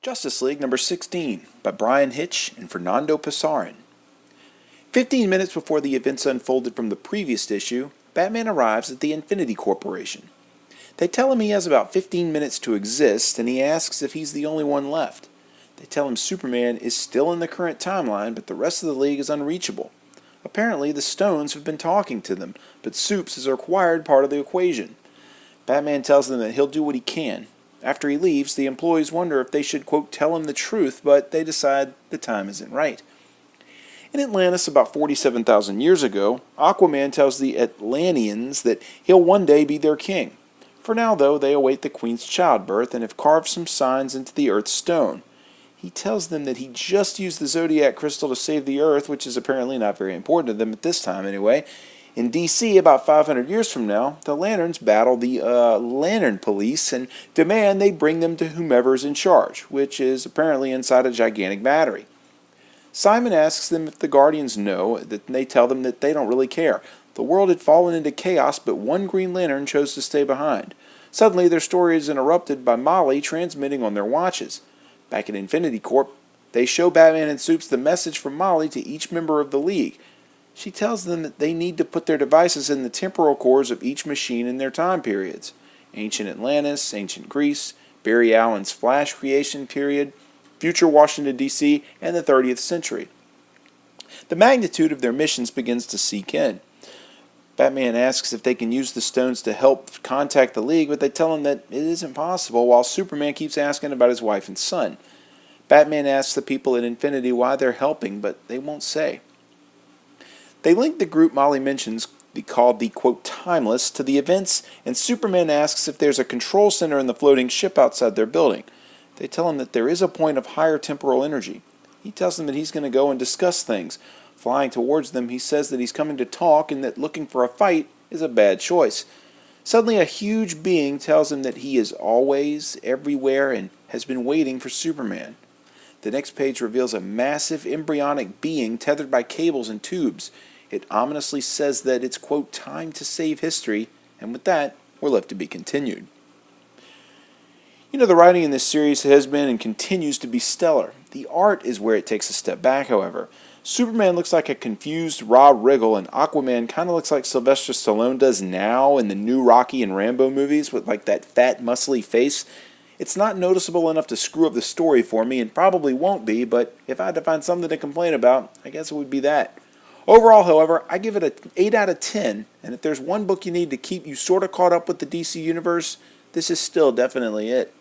Justice League number 16 by Bryan, Hitch, and Fernando Pasarin. 15 minutes before the events unfolded from the previous issue, Batman arrives at the Infinity Corporation. They tell him he has about 15 minutes to exist, and he asks if he's the only one left. They tell him Superman is still in the current timeline, but the rest of the League is unreachable. Apparently, the stones have been talking to them, but Supes is a required part of the equation. Batman tells them that he'll do what he can. After he leaves, the employees wonder if they should, quote, tell him the truth, but they decide the time isn't right. In Atlantis, about 47,000 years ago, Aquaman tells the Atlantians that he'll one day be their king. For now, though, they await the Queen's childbirth and have carved some signs into the Earth's stone. He tells them that he just used the Zodiac crystal to save the Earth, which is apparently not very important to them at this time anyway. In D.C., about 500 years from now, the Lanterns battle the Lantern Police and demand they bring them to whomever's in charge, which is apparently inside a gigantic battery. Simon asks them if the Guardians know, that they tell them that they don't really care. The world had fallen into chaos, but one Green Lantern chose to stay behind. Suddenly, their story is interrupted by Molly transmitting on their watches. Back at Infinity Corp, they show Batman and Supes the message from Molly to each member of the League. She tells them that they need to put their devices in the temporal cores of each machine in their time periods. Ancient Atlantis, Ancient Greece, Barry Allen's Flash creation period, future Washington, D.C., and the 30th century. The magnitude of their missions begins to seep in. Batman asks if they can use the stones to help contact the League, but they tell him that it isn't possible, while Superman keeps asking about his wife and son. Batman asks the people at Infinity why they're helping, but they won't say. They link the group Molly mentions, called the, quote, Timeless, to the events, and Superman asks if there's a control center in the floating ship outside their building. They tell him that there is a point of higher temporal energy. He tells them that he's going to go and discuss things. Flying towards them, he says that he's coming to talk and that looking for a fight is a bad choice. Suddenly, a huge being tells him that he is always, everywhere, and has been waiting for Superman. The next page reveals a massive embryonic being tethered by cables and tubes. It ominously says that it's, quote, time to save history, and with that, we're left to be continued. You know, the writing in this series has been and continues to be stellar. The art is where it takes a step back, however. Superman looks like a confused Rob Riggle, and Aquaman kind of looks like Sylvester Stallone does now in the new Rocky and Rambo movies with like that fat, muscly face. It's not noticeable enough to screw up the story for me, and probably won't be, but if I had to find something to complain about, I guess it would be that. Overall, however, I give it an 8 out of 10, and if there's one book you need to keep you sort of caught up with the DC Universe, this is still definitely it.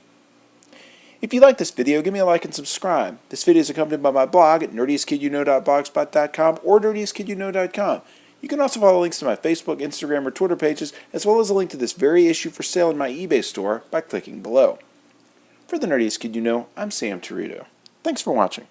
If you like this video, give me a like and subscribe. This video is accompanied by my blog at nerdiestkidyouknow.blogspot.com or nerdiestkidyouknow.com. You can also follow links to my Facebook, Instagram, or Twitter pages, as well as a link to this very issue for sale in my eBay store by clicking below. For the Nerdiest Kid You Know, I'm Sam Torito. Thanks for watching.